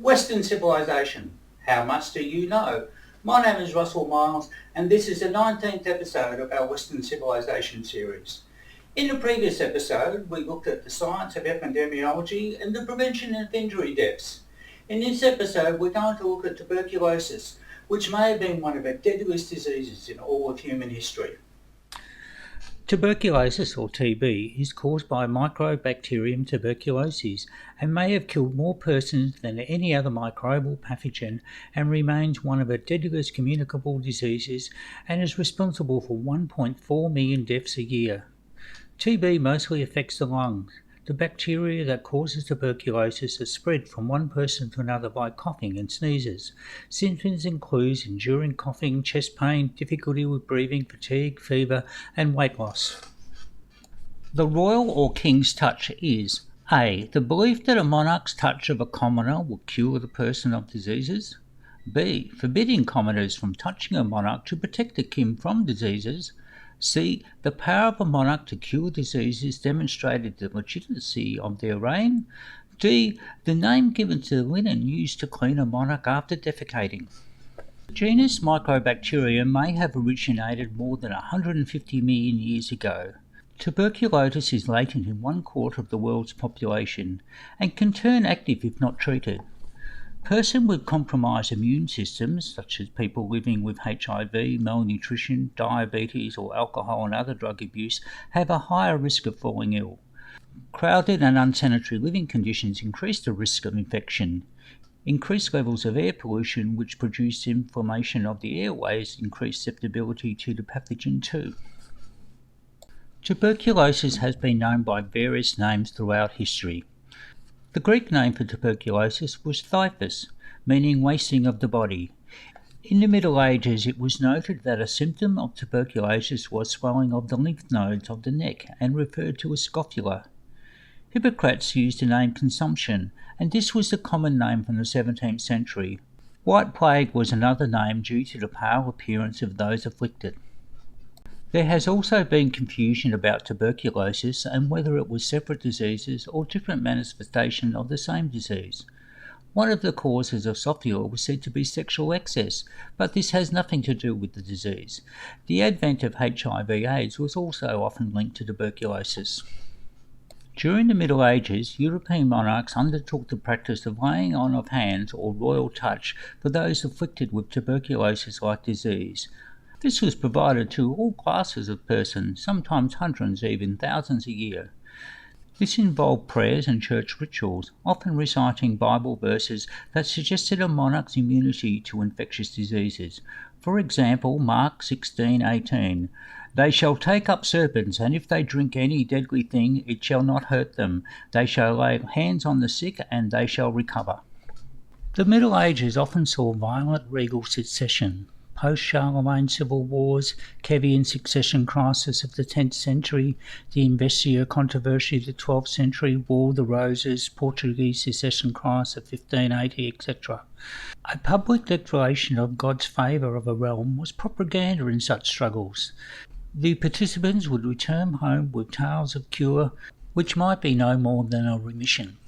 Western Civilization. How much do you know? My name is Russell Miles and this is the 19th episode of our Western Civilization series. In the previous episode we looked at the science of epidemiology and the prevention of injury deaths. In this episode we're going to look at tuberculosis, which may have been one of the deadliest diseases in all of human history. Tuberculosis, or TB, is caused by Mycobacterium tuberculosis and may have killed more persons than any other microbial pathogen and remains one of the deadliest communicable diseases and is responsible for 1.4 million deaths a year. TB mostly affects the lungs. The bacteria that causes tuberculosis is spread from one person to another by coughing and sneezes. Symptoms include enduring coughing, chest pain, difficulty with breathing, fatigue, fever, and weight loss. The royal or king's touch is A. The belief that a monarch's touch of a commoner will cure the person of diseases. B. Forbidding commoners from touching a monarch to protect the king from diseases. C. The power of a monarch to cure diseases demonstrated the legitimacy of their reign. D. The name given to the linen used to clean a monarch after defecating. The genus Mycobacterium may have originated more than 150 million years ago. Tuberculosis is latent in 1/4 of the world's population and can turn active if not treated. Persons with compromised immune systems, such as people living with HIV, malnutrition, diabetes or alcohol and other drug abuse, have a higher risk of falling ill. Crowded and unsanitary living conditions increase the risk of infection. Increased levels of air pollution, which produce inflammation of the airways, increase susceptibility to the pathogen too. Tuberculosis has been known by various names throughout history. The Greek name for tuberculosis was typhus, meaning wasting of the body. In the Middle Ages, it was noted that a symptom of tuberculosis was swelling of the lymph nodes of the neck and referred to as scrofula. Hippocrates used the name consumption, and this was the common name from the 17th century. White plague was another name due to the pale appearance of those afflicted. There has also been confusion about tuberculosis and whether it was separate diseases or different manifestations of the same disease. One of the causes of scrofula was said to be sexual excess, but this has nothing to do with the disease. The advent of HIV/AIDS was also often linked to tuberculosis. During the Middle Ages, European monarchs undertook the practice of laying on of hands or royal touch for those afflicted with tuberculosis-like disease. This was provided to all classes of persons, sometimes hundreds, even thousands a year. This involved prayers and church rituals, often reciting Bible verses that suggested a monarch's immunity to infectious diseases. For example, Mark 16:18, "They shall take up serpents, and if they drink any deadly thing, it shall not hurt them. They shall lay hands on the sick, and they shall recover." The Middle Ages often saw violent regal succession. Post-Charlemagne civil wars, Kievan succession crisis of the 10th century, the Investiture controversy of the 12th century, War of the Roses, Portuguese succession crisis of 1580, etc. A public declaration of God's favour of a realm was propaganda in such struggles. The participants would return home with tales of cure, which might be no more than a remission.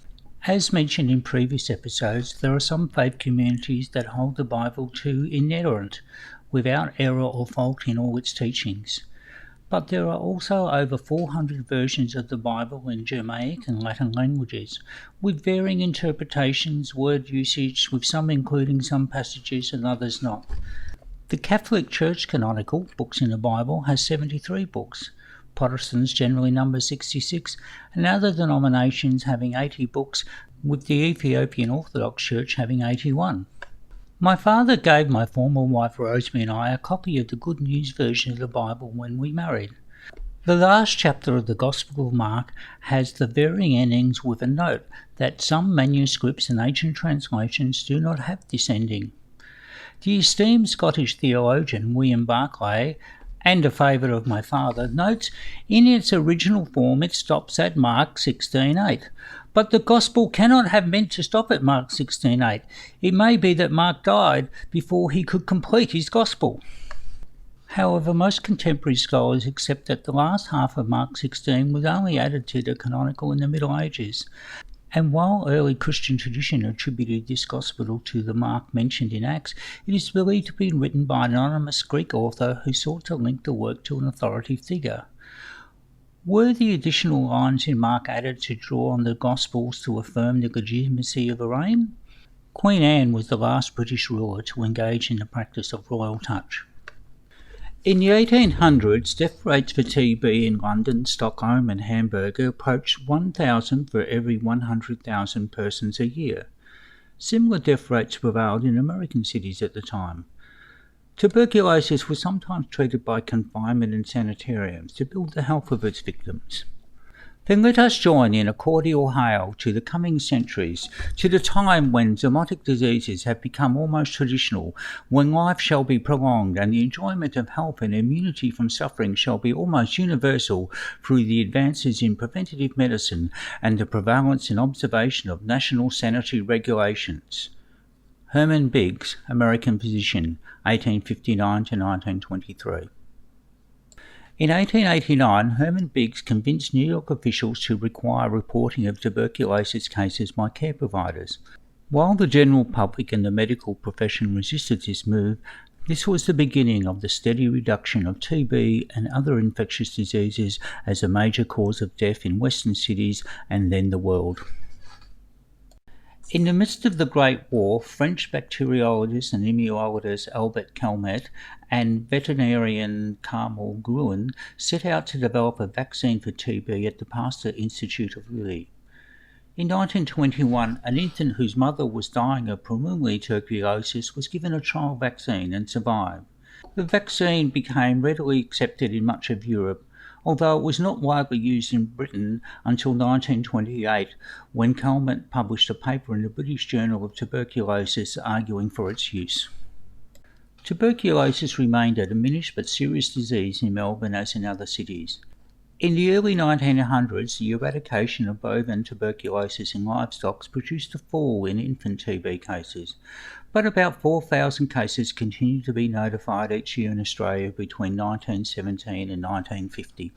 As mentioned in previous episodes, there are some faith communities that hold the Bible to inerrant, without error or fault in all its teachings. But there are also over 400 versions of the Bible in Germanic and Latin languages, with varying interpretations, word usage, with some including some passages and others not. The Catholic Church canonical, books in the Bible, has 73 books. Protestants generally number 66, and other denominations having 80 books, with the Ethiopian Orthodox Church having 81. My father gave my former wife Rosemary and I a copy of the Good News version of the Bible when we married. The last chapter of the Gospel of Mark has the varying endings, with a note that some manuscripts and ancient translations do not have this ending. The esteemed Scottish theologian William Barclay, and a favourite of my father, notes in its original form it stops at Mark 16:8. But the Gospel cannot have meant to stop at Mark 16:8. It may be that Mark died before he could complete his Gospel. However, most contemporary scholars accept that the last half of Mark 16 was only added to the canonical in the Middle Ages, And while early Christian tradition attributed this gospel to the Mark mentioned in Acts, it is believed to have been written by an anonymous Greek author who sought to link the work to an authoritative figure. Were the additional lines in Mark added to draw on the Gospels to affirm the legitimacy of the reign? Queen Anne was the last British ruler to engage in the practice of royal touch. In the 1800s, death rates for TB in London, Stockholm and Hamburg approached 1,000 for every 100,000 persons a year. Similar death rates prevailed in American cities at the time. Tuberculosis was sometimes treated by confinement in sanitariums to build the health of its victims. Then let us join in a cordial hail to the coming centuries, to the time when zoonotic diseases have become almost traditional, when life shall be prolonged and the enjoyment of health and immunity from suffering shall be almost universal through the advances in preventative medicine and the prevalence and observation of national sanitary regulations. Herman Biggs, American physician, 1859 to 1923. In 1889, Herman Biggs convinced New York officials to require reporting of tuberculosis cases by care providers. While the general public and the medical profession resisted this move, this was the beginning of the steady reduction of TB and other infectious diseases as a major cause of death in Western cities and then the world. In the midst of the Great War, French bacteriologist and immunologist Albert Calmet and veterinarian Carmel Gruen set out to develop a vaccine for TB at the Pasteur Institute of Lille. In 1921, an infant whose mother was dying of pulmonary tuberculosis was given a trial vaccine and survived. The vaccine became readily accepted in much of Europe, although it was not widely used in Britain until 1928, when Calmet published a paper in the British Journal of Tuberculosis arguing for its use. Tuberculosis remained a diminished but serious disease in Melbourne as in other cities. In the early 1900s, the eradication of bovine tuberculosis in livestock produced a fall in infant TB cases, but about 4,000 cases continued to be notified each year in Australia between 1917 and 1950.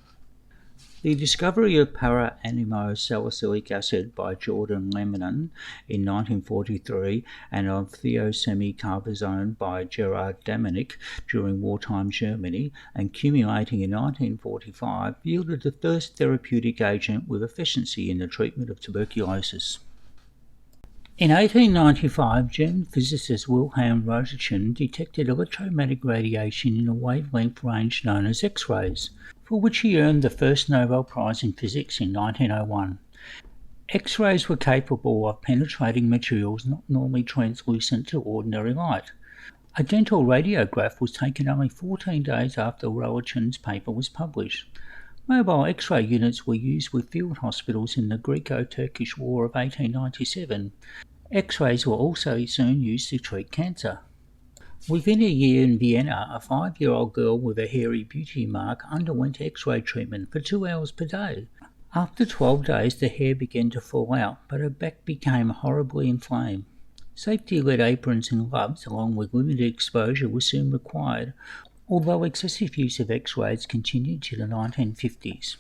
The discovery of para-aminosalicylic acid by Jordan Lehmann in 1943 and of thiosemicarbazone by Gerard Damanik during wartime Germany and accumulating in 1945 yielded the first therapeutic agent with efficiency in the treatment of tuberculosis. In 1895, German physicist Wilhelm Röntgen detected electromagnetic radiation in a wavelength range known as X-rays, for which he earned the first Nobel Prize in Physics in 1901. X-rays were capable of penetrating materials not normally translucent to ordinary light. A dental radiograph was taken only 14 days after Röntgen's paper was published. Mobile X-ray units were used with field hospitals in the Greco-Turkish War of 1897. X-rays were also soon used to treat cancer. Within a year in Vienna, a 5-year-old girl with a hairy beauty mark underwent X-ray treatment for 2 hours per day. After 12 days, the hair began to fall out, but her back became horribly inflamed. Safety-lead aprons and gloves, along with limited exposure, were soon required, although excessive use of X-rays continued to the 1950s.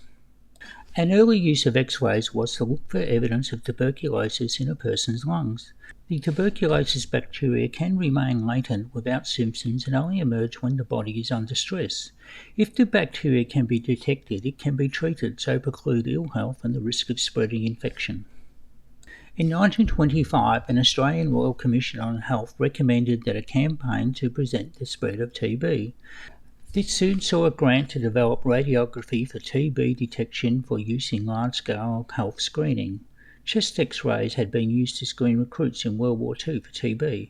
An early use of X-rays was to look for evidence of tuberculosis in a person's lungs. The tuberculosis bacteria can remain latent without symptoms and only emerge when the body is under stress. If the bacteria can be detected, it can be treated to preclude ill health and the risk of spreading infection. In 1925, an Australian Royal Commission on Health recommended that a campaign to prevent the spread of TB. This soon saw a grant to develop radiography for TB detection for use in large-scale health screening. Chest X-rays had been used to screen recruits in World War II for TB.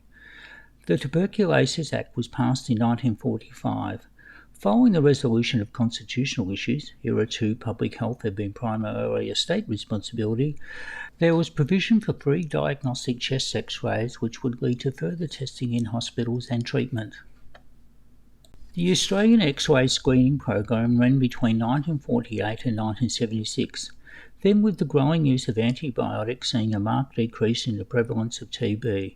The Tuberculosis Act was passed in 1945. Following the resolution of constitutional issues, hitherto public health had been primarily a state responsibility, there was provision for free diagnostic chest X-rays which would lead to further testing in hospitals and treatment. The Australian X-ray screening program ran between 1948 and 1976. Then, with the growing use of antibiotics seeing a marked decrease in the prevalence of TB,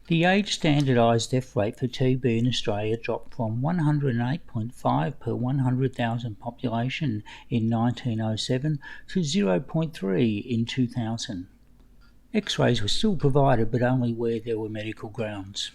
the age standardised death rate for TB in Australia dropped from 108.5 per 100,000 population in 1907 to 0.3 in 2000. X-rays were still provided, but only where there were medical grounds.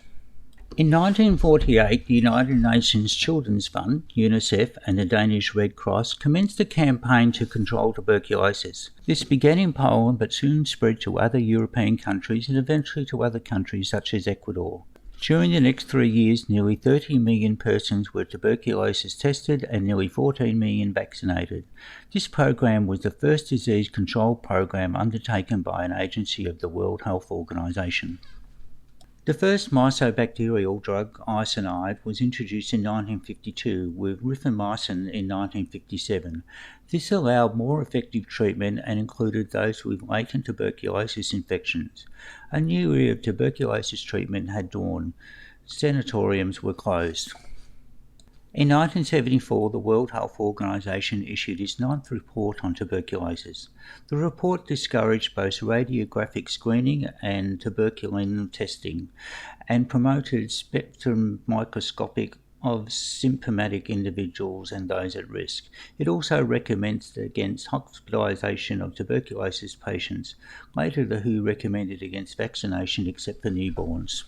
In 1948, the United Nations Children's Fund, UNICEF, and the Danish Red Cross commenced a campaign to control tuberculosis. This began in Poland but soon spread to other European countries and eventually to other countries such as Ecuador. During the next 3 years, nearly 30 million persons were tuberculosis tested and nearly 14 million vaccinated. This program was the first disease control program undertaken by an agency of the World Health Organization. The first mycobacterial drug, isoniazid, was introduced in 1952 with rifamycin in 1957. This allowed more effective treatment and included those with latent tuberculosis infections. A new era of tuberculosis treatment had dawned. Sanatoriums were closed. In 1974, the World Health Organization issued its 9th report on tuberculosis. The report discouraged both radiographic screening and tuberculin testing and promoted spectrum microscopic of symptomatic individuals and those at risk. It also recommended against hospitalization of tuberculosis patients. Later, the WHO recommended against vaccination except for newborns.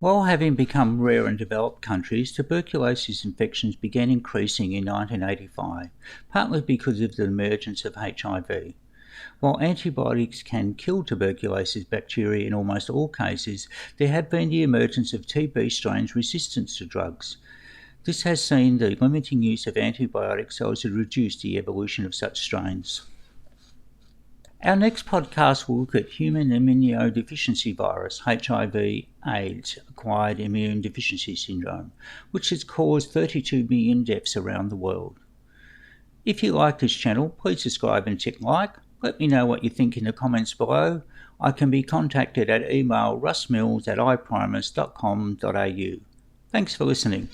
While having become rare in developed countries, tuberculosis infections began increasing in 1985, partly because of the emergence of HIV. While antibiotics can kill tuberculosis bacteria in almost all cases, there have been the emergence of TB strains resistant to drugs. This has seen the limiting use of antibiotics so as to reduce the evolution of such strains. Our next podcast will look at human immunodeficiency virus, HIV/AIDS, acquired immune deficiency syndrome, which has caused 32 million deaths around the world. If you like this channel, please subscribe and check like. Let me know what you think in the comments below. I can be contacted at email russmills@iprimus.com.au. Thanks for listening.